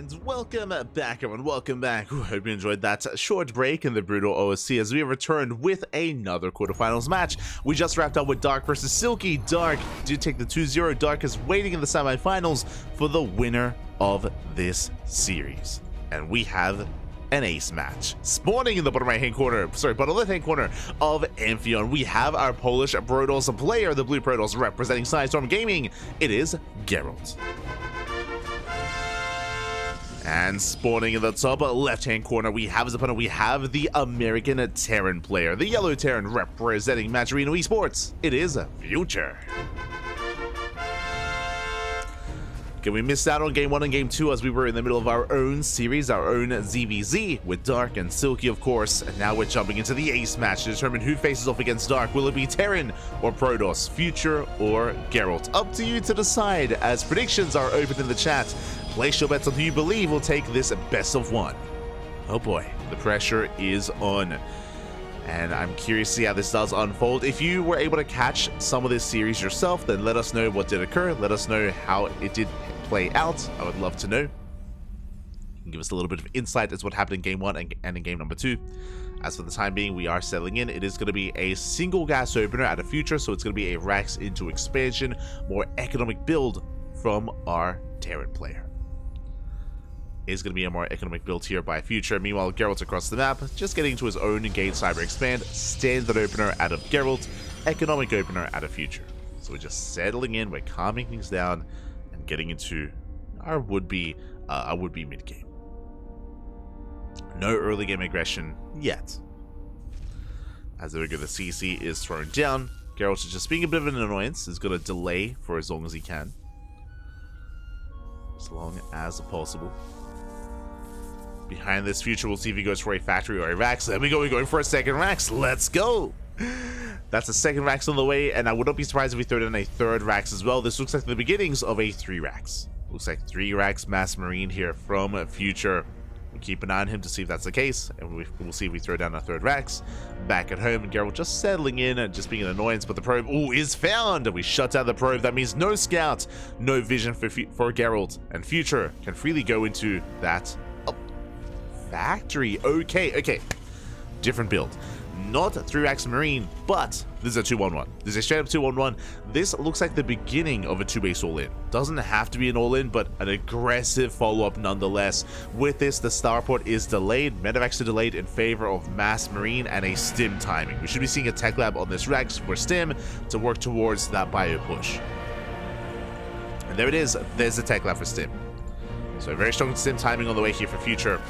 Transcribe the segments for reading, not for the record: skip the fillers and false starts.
And welcome back, everyone. Welcome back. Hope you enjoyed that short break in the brutal OSC as we have returned with another quarterfinals match. We just wrapped up with Dark versus Silky. Dark did take the 2-0. Dark is waiting in the semifinals for the winner of this series. And we have an ace match. Spawning in the bottom right-hand corner, bottom left-hand corner of Amphion, we have our Polish Protoss player, the Blue Protoss, representing Storm Gaming. It is Gerald. And spawning in the top left-hand corner, we have as opponent, we have the American Terran player, the Yellow Terran, representing Matcherino Esports. It is Future. Okay, we missed out on Game 1 and Game 2 as we were in the middle of our own series, our own ZVZ, with Dark and Silky, of course. And now we're jumping into the ace match to determine who faces off against Dark. Will it be Terran or Protoss, Future or Gerald? Up to you to decide, as predictions are open in the chat. Place your bets on who you believe will take this best of one. Oh boy, the pressure is on. And I'm curious to see how this does unfold. If you were able to catch some of this series yourself, then let us know what did occur. Let us know how it did play out. I would love to know. You can give us a little bit of insight as what happened in Game 1 and in Game number 2. As for the time being, we are settling in. It is going to be a single gas opener at a Future, so it's going to be a Rax into expansion, more economic build from our Terran player. Is going to be a more economic build here by Future. Meanwhile, Gerald's across the map, just getting into his own Engage Cyber Expand, standard opener out of Gerald, economic opener out of Future. So we're just settling in, we're calming things down, and getting into our would-be mid-game. No early game aggression yet. As there we go, the CC is thrown down. Gerald's just being a bit of an annoyance, is going to delay for as long as he can. As long as possible. Behind this, Future, we'll see if he goes for a factory or a Rax. There we go, we're going for a second Rax. Let's go! That's a second Rax on the way, and I would not be surprised if we throw in a third Rax as well. This looks like the beginnings of a 3 Rax. Looks like 3 Rax Mass Marine here from Future. We'll keep an eye on him to see if that's the case, and we'll see if we throw down a third Rax. Back at home, Gerald just settling in and just being an annoyance, but the probe, is found! We shut down the probe. That means no scout, no vision for Gerald, and Future can freely go into that factory. Okay. Different build. Not 3-Rax Marine, but this is a 2-1-1. This is a straight up 2-1-1. This looks like the beginning of a 2-base all-in. Doesn't have to be an all-in, but an aggressive follow-up nonetheless. With this, the starport is delayed. Medevacs are delayed in favor of Mass Marine and a Stim timing. We should be seeing a tech lab on this Rax for Stim to work towards that bio push. And there it is. There's the tech lab for Stim. So very strong Stim timing on the way here for Future.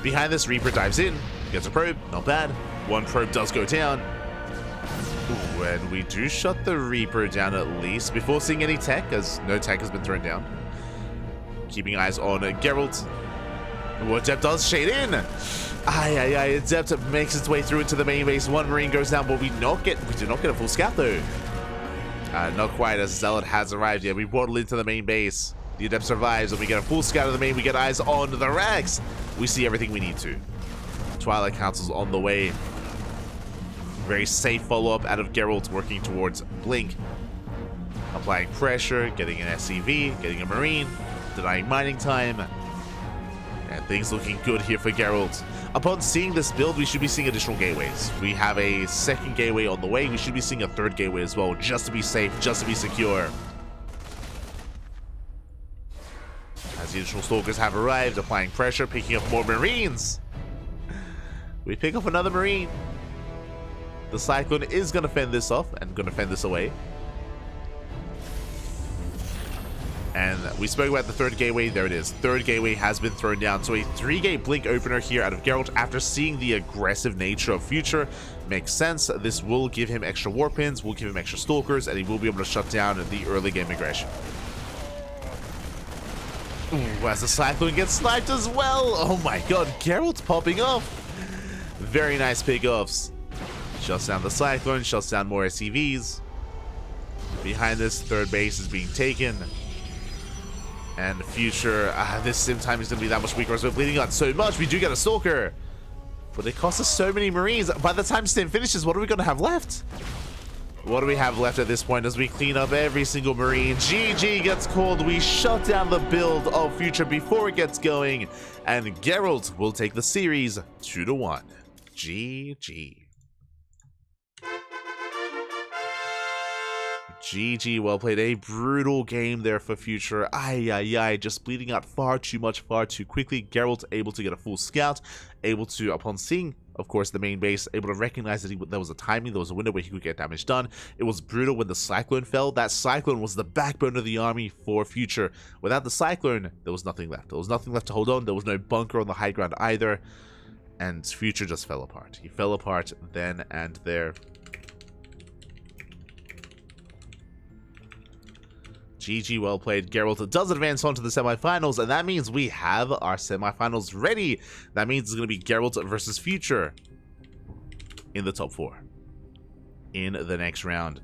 Behind this, Reaper dives in, gets a probe, not bad. One probe does go down. Ooh, and we do shut the Reaper down at least before seeing any tech, as no tech has been thrown down. Keeping eyes on Gerald. What Adept does shade in. Adept makes its way through into the main base. One Marine goes down, but we do not get a full scout though. Not quite, as Zealot has arrived yet. We waddle into the main base. The Adept survives, and we get a full scout of the main. We get eyes on the Rax. We see everything we need to. Twilight Council's on the way. Very safe follow-up out of Gerald, working towards Blink. Applying pressure, getting an SCV, getting a Marine, denying mining time. And things looking good here for Gerald. Upon seeing this build, we should be seeing additional gateways. We have a second gateway on the way. We should be seeing a third gateway as well, just to be safe, just to be secure. As the additional Stalkers have arrived, applying pressure, picking up more Marines. We pick up another Marine. The Cyclone is going to fend this off and going to fend this away. And we spoke about the third gateway. There it is. Third gateway has been thrown down. So a 3-gate Blink opener here out of Gerald after seeing the aggressive nature of Future. Makes sense. This will give him extra Warpins, will give him extra Stalkers, and he will be able to shut down the early game aggression. Ooh, as the Cyclone gets sniped as well. Oh my god, Gerald's popping off. Very nice pickoffs. Shuts down the Cyclone, shuts down more SCVs. Behind this, third base is being taken. And Future, this Sim time is going to be that much weaker as we're bleeding out so much. We do get a Stalker. But it costs us so many Marines. By the time Stim finishes, what are we going to have left? What do we have left at this point as we clean up every single Marine? GG gets called. We shut down the build of Future before it gets going. And Gerald will take the series 2-1. GG. GG, well played. A brutal game there for Future. Just bleeding out far too much, far too quickly. Gerald able to get a full scout, able to, upon seeing, of course, the main base, able to recognize that there was a timing, there was a window where he could get damage done. It was brutal when the Cyclone fell. That Cyclone was the backbone of the army for Future. Without the Cyclone, there was nothing left. There was nothing left to hold on. There was no bunker on the high ground either. And Future just fell apart. He fell apart then and there. GG, well played. Gerald does advance on to the semifinals, and that means we have our semifinals ready. That means it's going to be Gerald versus Future in the top 4 in the next round.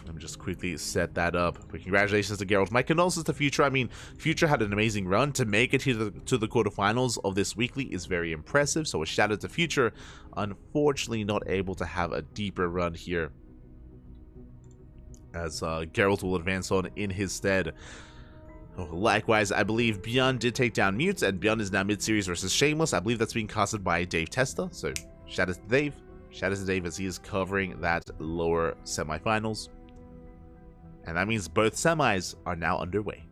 Let me just quickly set that up. But congratulations to Gerald. My condolences to Future. I mean, Future had an amazing run. To make it here to the quarterfinals of this weekly is very impressive. So a shout out to Future. Unfortunately, not able to have a deeper run here, as Gerald will advance on in his stead. Likewise, I believe Beyond did take down Mute, and Beyond is now mid-series versus Shameless. I believe that's being casted by Dave Testa, so shout out to Dave. Shout out to Dave as he is covering that lower semifinals. And that means both semis are now underway.